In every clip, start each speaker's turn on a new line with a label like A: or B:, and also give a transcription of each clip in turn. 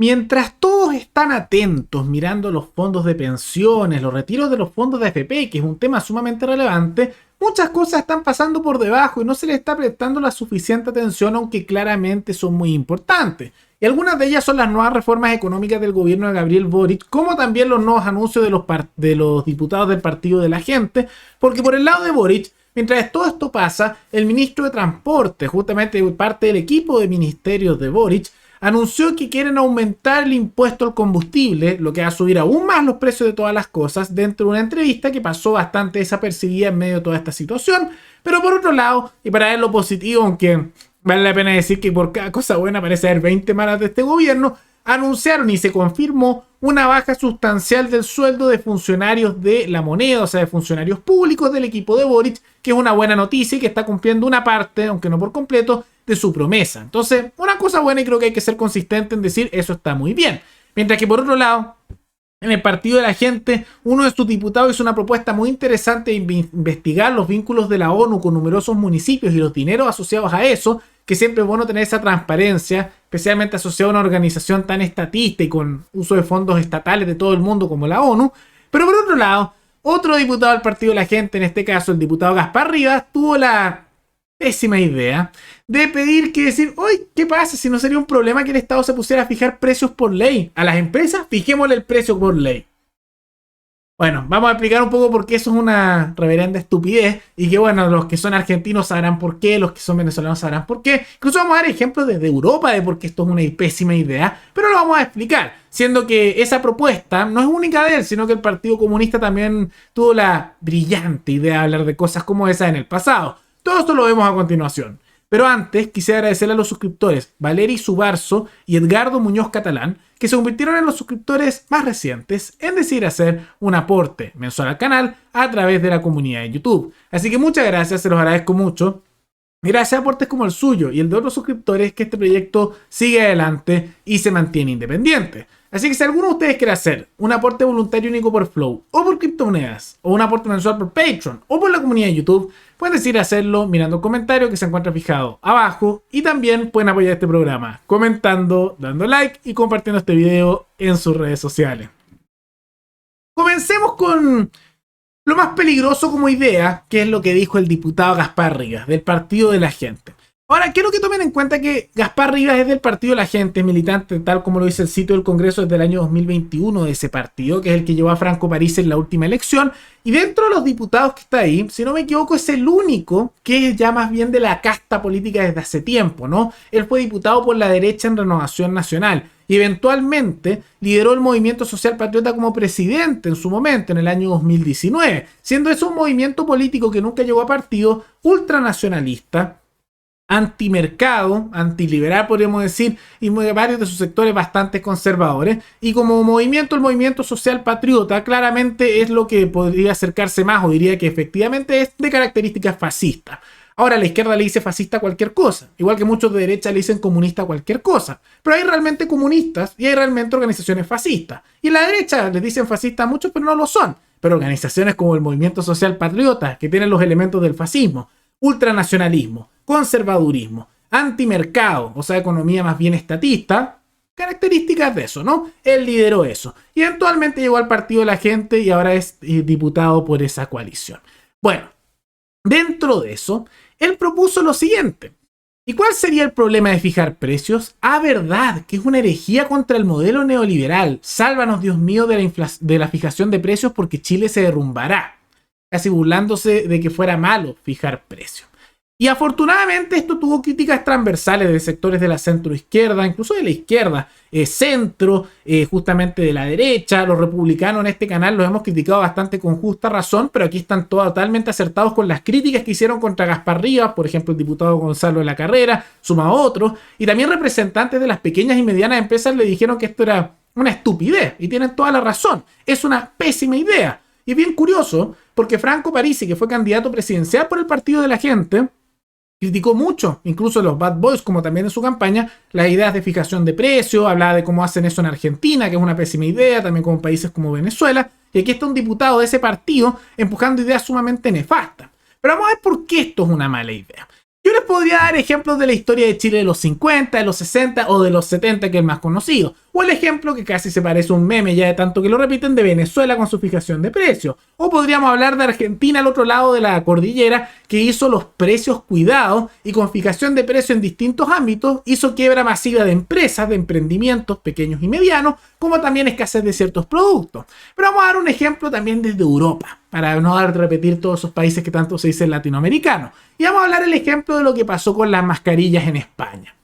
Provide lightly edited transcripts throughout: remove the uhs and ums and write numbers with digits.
A: mientras todos están atentos mirando los fondos de pensiones, los retiros de los fondos de AFP, que es un tema sumamente relevante, muchas cosas están pasando por debajo y no se le está prestando la suficiente atención, aunque claramente son muy importantes. Y algunas de ellas son las nuevas reformas económicas del gobierno de Gabriel Boric, como también los nuevos anuncios de los diputados del Partido de la Gente, porque por el lado de Boric, mientras todo esto pasa, el ministro de Transporte, justamente parte del equipo de ministerios de Boric, anunció que quieren aumentar el impuesto al combustible, lo que va a subir aún más los precios de todas las cosas, dentro de una entrevista que pasó bastante desapercibida en medio de toda esta situación. Pero por otro lado, y para ver lo positivo, aunque vale la pena decir que por cada cosa buena parece haber 20 malas de este gobierno, anunciaron y se confirmó una baja sustancial del sueldo de funcionarios de La Moneda, o sea, de funcionarios públicos del equipo de Boric, que es una buena noticia y que está cumpliendo una parte, aunque no por completo, de su promesa. Entonces, una cosa buena, y creo que hay que ser consistente en decir eso está muy bien. Mientras que por otro lado, en el Partido de la Gente, uno de sus diputados hizo una propuesta muy interesante de investigar los vínculos de la ONU con numerosos municipios y los dineros asociados a eso, que siempre es bueno tener esa transparencia, especialmente asociada a una organización tan estatista y con uso de fondos estatales de todo el mundo como la ONU. Pero por otro lado, otro diputado del Partido de la Gente, en este caso el diputado Gaspar Rivas, tuvo la pésima idea de pedir que decir, oye, ¿qué pasa si no sería un problema que el Estado se pusiera a fijar precios por ley? A las empresas, fijémosle el precio por ley. Bueno, vamos a explicar un poco por qué eso es una reverenda estupidez y que, bueno, los que son argentinos sabrán por qué, los que son venezolanos sabrán por qué. Incluso vamos a dar ejemplos desde Europa de por qué esto es una pésima idea, pero lo vamos a explicar, siendo que esa propuesta no es única de él, sino que el Partido Comunista también tuvo la brillante idea de hablar de cosas como esa en el pasado. Todo esto lo vemos a continuación. Pero antes quisiera agradecerle a los suscriptores Valeri Subarzo y Edgardo Muñoz Catalán, que se convirtieron en los suscriptores más recientes en decidir hacer un aporte mensual al canal a través de la comunidad de YouTube. Así que muchas gracias, se los agradezco mucho. Gracias a aportes como el suyo y el de otros suscriptores, que este proyecto sigue adelante y se mantiene independiente. Así que si alguno de ustedes quiere hacer un aporte voluntario único por Flow, o por criptomonedas, o un aporte mensual por Patreon, o por la comunidad de YouTube, pueden decidir hacerlo mirando el comentario que se encuentra fijado abajo, y también pueden apoyar este programa comentando, dando like y compartiendo este video en sus redes sociales. Comencemos con lo más peligroso como idea, que es lo que dijo el diputado Gaspar Rivas, del Partido de la Gente. Ahora, quiero que tomen en cuenta que Gaspar Rivas es del Partido de la Gente, militante, tal como lo dice el sitio del Congreso, desde el año 2021 de ese partido, que es el que llevó a Franco Parisi en la última elección. Y dentro de los diputados que está ahí, si no me equivoco, es el único que es ya más bien de la casta política desde hace tiempo, ¿no? Él fue diputado por la derecha en Renovación Nacional y eventualmente lideró el Movimiento Social Patriota como presidente en su momento, en el año 2019, siendo eso un movimiento político que nunca llegó a partido, ultranacionalista, antimercado, antiliberal podríamos decir, y varios de sus sectores bastante conservadores. Y como movimiento, el Movimiento Social Patriota claramente es lo que podría acercarse más, o diría que efectivamente es de características fascistas. Ahora, la izquierda le dice fascista a cualquier cosa, igual que muchos de derecha le dicen comunista a cualquier cosa. Pero hay realmente comunistas y hay realmente organizaciones fascistas. Y en la derecha les dicen fascistas a muchos, pero no lo son. Pero organizaciones como el Movimiento Social Patriota, que tienen los elementos del fascismo, ultranacionalismo, conservadurismo, antimercado, o sea, economía más bien estatista, características de eso, ¿no? Él lideró eso. Y eventualmente llegó al Partido de la Gente y ahora es diputado por esa coalición. Bueno, dentro de eso, él propuso lo siguiente. ¿Y cuál sería el problema de fijar precios? Verdad, que es una herejía contra el modelo neoliberal. Sálvanos, Dios mío, de la fijación de precios, porque Chile se derrumbará. Casi burlándose de que fuera malo fijar precios. Y afortunadamente esto tuvo críticas transversales de sectores de la centroizquierda, incluso de la izquierda, centro, justamente de la derecha. Los republicanos en este canal los hemos criticado bastante con justa razón, pero aquí están totalmente acertados con las críticas que hicieron contra Gaspar Rivas, por ejemplo el diputado Gonzalo de la Carrera, sumado a otros, y también representantes de las pequeñas y medianas empresas le dijeron que esto era una estupidez, y tienen toda la razón, es una pésima idea. Y es bien curioso, porque Franco Parisi, que fue candidato presidencial por el Partido de la Gente, criticó mucho, incluso los Bad Boys, como también en su campaña, las ideas de fijación de precios, hablaba de cómo hacen eso en Argentina, que es una pésima idea, también con países como Venezuela, y aquí está un diputado de ese partido empujando ideas sumamente nefastas. Pero vamos a ver por qué esto es una mala idea. Yo les podría dar ejemplos de la historia de Chile de los 50, de los 60 o de los 70, que es el más conocido. O el ejemplo que casi se parece a un meme ya de tanto que lo repiten de Venezuela con su fijación de precios. O podríamos hablar de Argentina al otro lado de la cordillera que hizo los precios cuidados y con fijación de precios en distintos ámbitos hizo quiebra masiva de empresas, de emprendimientos pequeños y medianos, como también escasez de ciertos productos. Pero vamos a dar un ejemplo también desde Europa, para no repetir todos esos países que tanto se dicen latinoamericanos. Y vamos a hablar el ejemplo de lo que pasó con las mascarillas en España.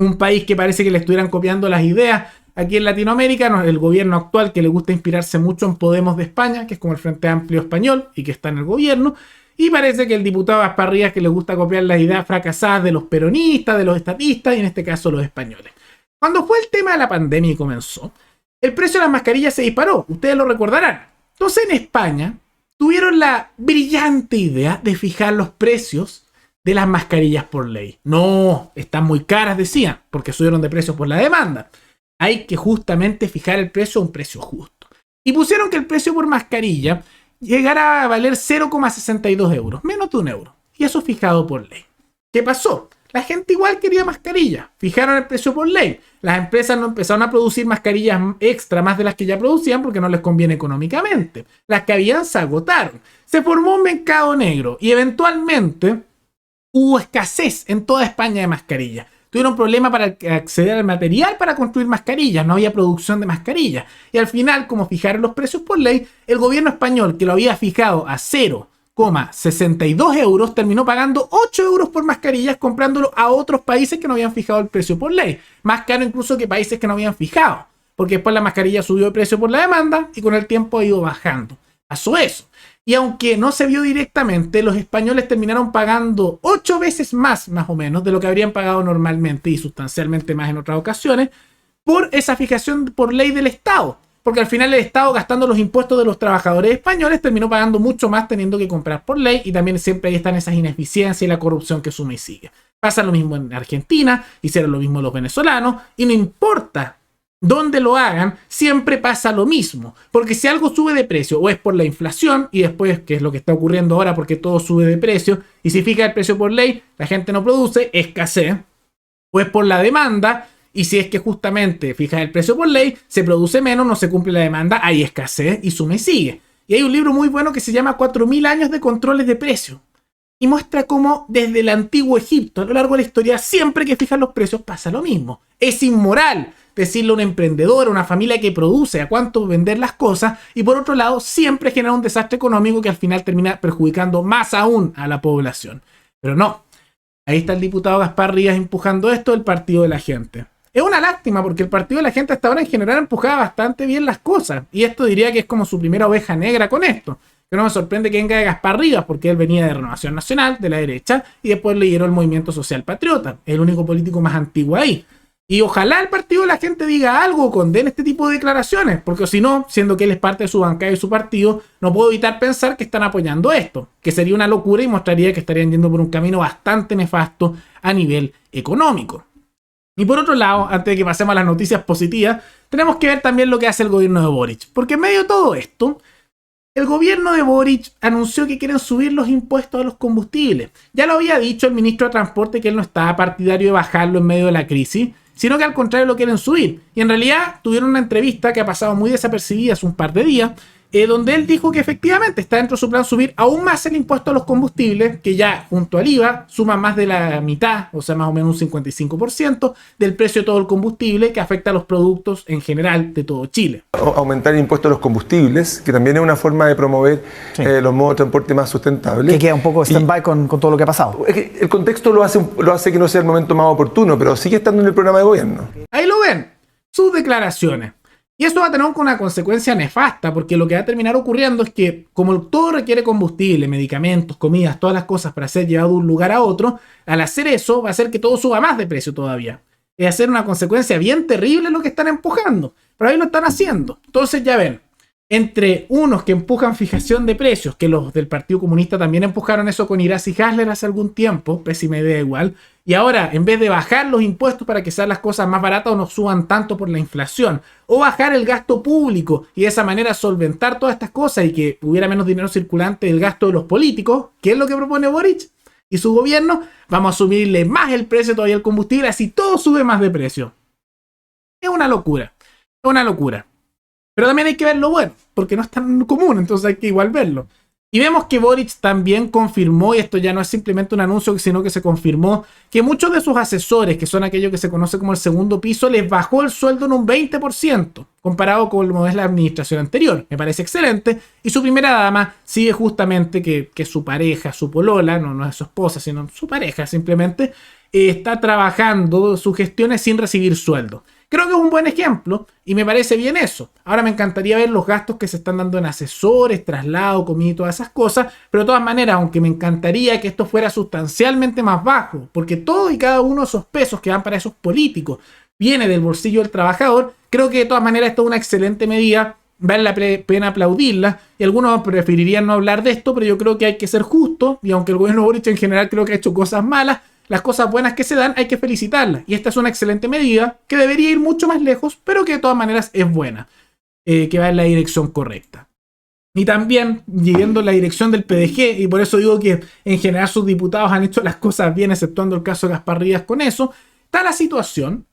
A: Un país que parece que le estuvieran copiando las ideas aquí en Latinoamérica, el gobierno actual que le gusta inspirarse mucho en Podemos de España, que es como el Frente Amplio Español y que está en el gobierno, y parece que el diputado Asparrías que le gusta copiar las ideas fracasadas de los peronistas, de los estatistas y en este caso los españoles. Cuando fue el tema de la pandemia y comenzó, el precio de las mascarillas se disparó, ustedes lo recordarán. Entonces en España tuvieron la brillante idea de fijar los precios de las mascarillas por ley. No, están muy caras, decían, porque subieron de precio por la demanda. Hay que justamente fijar el precio a un precio justo. Y pusieron que el precio por mascarilla llegara a valer 0,62 euros, menos de un euro. Y eso fijado por ley. ¿Qué pasó? La gente igual quería mascarillas. Fijaron el precio por ley. Las empresas no empezaron a producir mascarillas extra más de las que ya producían porque no les conviene económicamente. Las que habían se agotaron. Se formó un mercado negro y eventualmente hubo escasez en toda España de mascarillas. Tuvieron problemas para acceder al material para construir mascarillas. No había producción de mascarillas. Y al final, como fijaron los precios por ley, el gobierno español, que lo había fijado a 0,62 euros, terminó pagando 8 euros por mascarillas comprándolo a otros países que no habían fijado el precio por ley. Más caro incluso que países que no habían fijado. Porque después la mascarilla subió de precio por la demanda y con el tiempo ha ido bajando. Pasó eso. Y aunque no se vio directamente, los españoles terminaron pagando 8 veces más o menos, de lo que habrían pagado normalmente y sustancialmente más en otras ocasiones, por esa fijación por ley del Estado. Porque al final el Estado, gastando los impuestos de los trabajadores españoles, terminó pagando mucho más teniendo que comprar por ley y también siempre ahí están esas ineficiencias y la corrupción que suma y sigue. Pasa lo mismo en Argentina, hicieron lo mismo los venezolanos y no importa donde lo hagan, siempre pasa lo mismo. Porque si algo sube de precio, o es por la inflación, y después, que es lo que está ocurriendo ahora porque todo sube de precio, y si fija el precio por ley, la gente no produce, escasez, o es por la demanda, y si es que justamente fija el precio por ley, se produce menos, no se cumple la demanda, hay escasez, y suma y sigue. Y hay un libro muy bueno que se llama 4000 años de controles de precio. Y muestra cómo desde el antiguo Egipto, a lo largo de la historia, siempre que fijan los precios pasa lo mismo. Es inmoral decirle a un emprendedor, a una familia que produce a cuánto vender las cosas, y por otro lado siempre genera un desastre económico que al final termina perjudicando más aún a la población. Pero no, ahí está el diputado Gaspar Rivas empujando esto del Partido de la Gente. Es una lástima porque el Partido de la Gente hasta ahora en general empujaba bastante bien las cosas, y esto diría que es como su primera oveja negra con esto. Que no me sorprende que venga de Gaspar Rivas, porque él venía de Renovación Nacional, de la derecha, y después le dieron el Movimiento Social Patriota, el único político más antiguo ahí. Y ojalá el Partido de la Gente diga algo o condene este tipo de declaraciones, porque si no, siendo que él es parte de su bancada y su partido, no puedo evitar pensar que están apoyando esto, que sería una locura y mostraría que estarían yendo por un camino bastante nefasto a nivel económico. Y por otro lado, antes de que pasemos a las noticias positivas, tenemos que ver también lo que hace el gobierno de Boric, porque en medio de todo esto, el gobierno de Boric anunció que quieren subir los impuestos a los combustibles. Ya lo había dicho el ministro de Transporte que él no estaba partidario de bajarlo en medio de la crisis, sino que al contrario lo quieren subir. Y en realidad tuvieron una entrevista que ha pasado muy desapercibida hace un par de días, donde él dijo que efectivamente está dentro de su plan subir aún más el impuesto a los combustibles, que ya junto al IVA suma más de la mitad, o sea más o menos un 55% del precio de todo el combustible, que afecta a los productos en general de todo Chile.
B: Aumentar el impuesto a los combustibles, que también es una forma de promover los modos de transporte más sustentables.
C: Que queda un poco stand-by con todo lo que ha pasado.
B: Es que el contexto lo hace que no sea el momento más oportuno, pero sigue estando en el programa de gobierno.
A: Ahí lo ven, sus declaraciones. Y eso va a tener una consecuencia nefasta, porque lo que va a terminar ocurriendo es que, como todo requiere combustible, medicamentos, comidas, todas las cosas para ser llevado de un lugar a otro, al hacer eso va a hacer que todo suba más de precio todavía. Es hacer una consecuencia bien terrible lo que están empujando, pero ahí lo están haciendo. Entonces ya ven, entre unos que empujan fijación de precios, que los del Partido Comunista también empujaron eso con Iraz y Hasler hace algún tiempo, pésima idea igual, y ahora en vez de bajar los impuestos para que sean las cosas más baratas o no suban tanto por la inflación, o bajar el gasto público y de esa manera solventar todas estas cosas y que hubiera menos dinero circulante del gasto de los políticos, ¿qué es lo que propone Boric y su gobierno? Vamos a subirle más el precio todavía al combustible, así todo sube más de precio. Es una locura. Es una locura. Pero también hay que ver lo bueno, porque no es tan común, entonces hay que igual verlo. Y vemos que Boric también confirmó, y esto ya no es simplemente un anuncio, sino que se confirmó, que muchos de sus asesores, que son aquellos que se conoce como el segundo piso, les bajó el sueldo en un 20%, comparado con como es la administración anterior. Me parece excelente. Y su primera dama sigue justamente que su pareja, su polola, no es su esposa, sino su pareja simplemente, está trabajando sus gestiones sin recibir sueldo. Creo que es un buen ejemplo y me parece bien eso. Ahora me encantaría ver los gastos que se están dando en asesores, traslado, comida y todas esas cosas, pero de todas maneras, aunque me encantaría que esto fuera sustancialmente más bajo, porque todo y cada uno de esos pesos que van para esos políticos viene del bolsillo del trabajador, creo que de todas maneras esto es una excelente medida, vale la pena aplaudirla, y algunos preferirían no hablar de esto, pero yo creo que hay que ser justo, y aunque el gobierno Boric en general creo que ha hecho cosas malas, las cosas buenas que se dan hay que felicitarlas. Y esta es una excelente medida que debería ir mucho más lejos, pero que de todas maneras es buena. Que va en la dirección correcta. Y también, siguiendo la dirección del PDG, y por eso digo que en general sus diputados han hecho las cosas bien, exceptuando el caso de Gaspar Rivas con eso, está la situación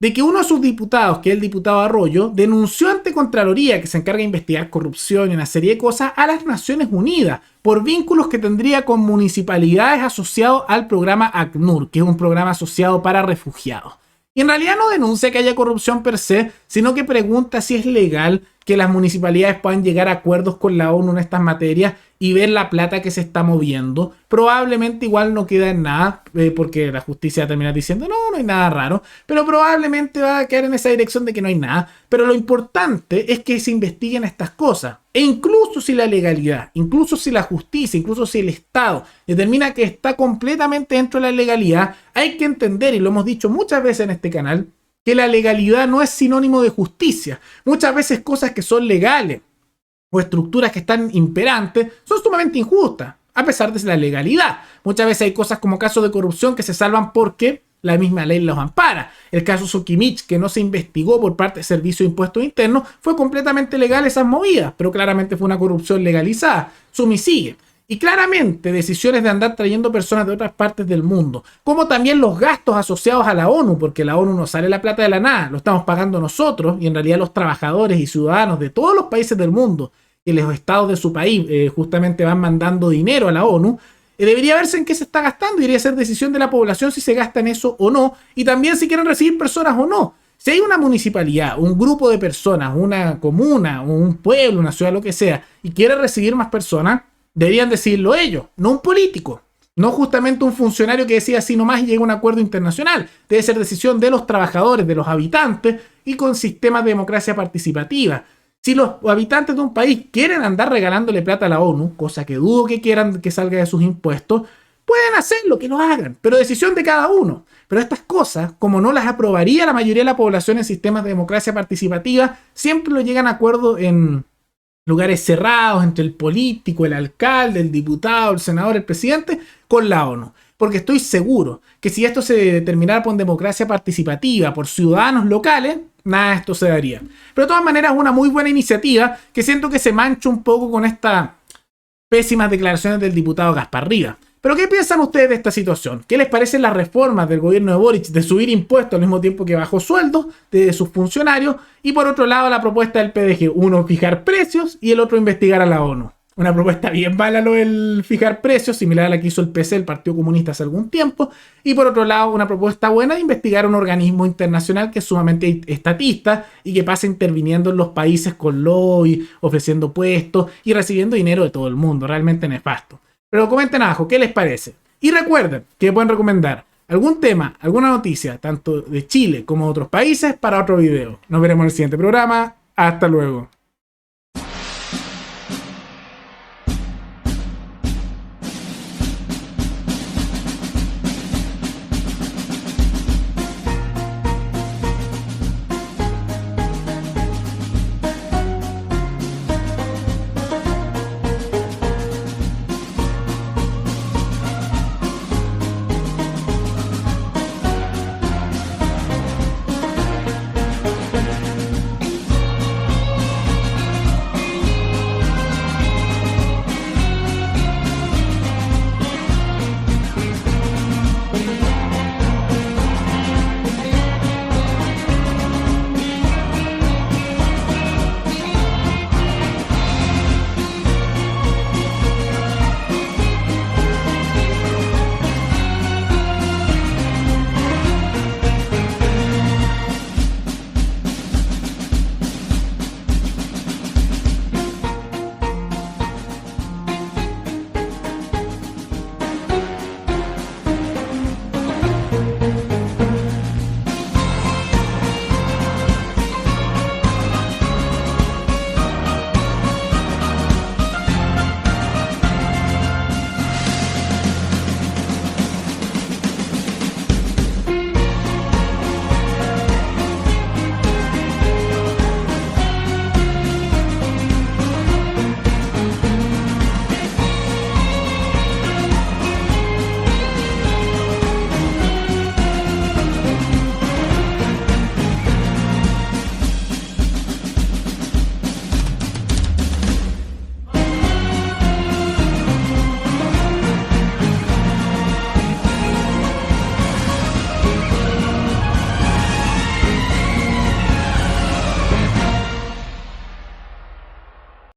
A: de que uno de sus diputados, que es el diputado Arroyo, denunció ante Contraloría, que se encarga de investigar corrupción y una serie de cosas, a las Naciones Unidas por vínculos que tendría con municipalidades asociados al programa ACNUR, que es un programa asociado para refugiados. Y en realidad no denuncia que haya corrupción per se, sino que pregunta si es legal que las municipalidades puedan llegar a acuerdos con la ONU en estas materias y ver la plata que se está moviendo. Probablemente igual no queda en nada, porque la justicia termina diciendo no hay nada raro, pero probablemente va a quedar en esa dirección de que no hay nada. Pero lo importante es que se investiguen estas cosas. E incluso si la legalidad, incluso si la justicia, incluso si el Estado determina que está completamente dentro de la legalidad, hay que entender, y lo hemos dicho muchas veces en este canal, que la legalidad no es sinónimo de justicia. Muchas veces cosas que son legales o estructuras que están imperantes son sumamente injustas, a pesar de la legalidad. Muchas veces hay cosas como casos de corrupción que se salvan porque la misma ley los ampara. El caso Sokimich, que no se investigó por parte del Servicio de Impuestos Internos, fue completamente legal esas movidas, pero claramente fue una corrupción legalizada. Sumi sigue. Y claramente decisiones de andar trayendo personas de otras partes del mundo, como también los gastos asociados a la ONU, porque la ONU no sale la plata de la nada, lo estamos pagando nosotros y en realidad los trabajadores y ciudadanos de todos los países del mundo y los estados de su país justamente van mandando dinero a la ONU. Debería verse en qué se está gastando, debería ser decisión de la población si se gasta en eso o no, y también si quieren recibir personas o no. Si hay una municipalidad, un grupo de personas, una comuna, un pueblo, una ciudad, lo que sea, y quiere recibir más personas, deberían decidirlo ellos, no un político, no justamente un funcionario que decida así nomás y llegue a un acuerdo internacional. Debe ser decisión de los trabajadores, de los habitantes y con sistemas de democracia participativa. Si los habitantes de un país quieren andar regalándole plata a la ONU, cosa que dudo que quieran que salga de sus impuestos, pueden hacerlo, que lo hagan, pero decisión de cada uno. Pero estas cosas, como no las aprobaría la mayoría de la población en sistemas de democracia participativa, siempre lo llegan a acuerdo en lugares cerrados entre el político, el alcalde, el diputado, el senador, el presidente, con la ONU. Porque estoy seguro que si esto se determinara por democracia participativa, por ciudadanos locales, nada de esto se daría. Pero de todas maneras es una muy buena iniciativa que siento que se mancha un poco con estas pésimas declaraciones del diputado Gaspar Rivas. Pero ¿qué piensan ustedes de esta situación? ¿Qué les parecen las reformas del gobierno de Boric de subir impuestos al mismo tiempo que bajó sueldos de sus funcionarios? Y por otro lado la propuesta del PDG, uno fijar precios y el otro investigar a la ONU. Una propuesta bien mala lo del fijar precios, similar a la que hizo el PC, el Partido Comunista, hace algún tiempo. Y por otro lado, una propuesta buena de investigar a un organismo internacional que es sumamente estatista y que pasa interviniendo en los países con lobby, ofreciendo puestos y recibiendo dinero de todo el mundo. Realmente nefasto. Pero comenten abajo, ¿qué les parece? Y recuerden que pueden recomendar algún tema, alguna noticia, tanto de Chile como de otros países, para otro video. Nos veremos en el siguiente programa. Hasta luego.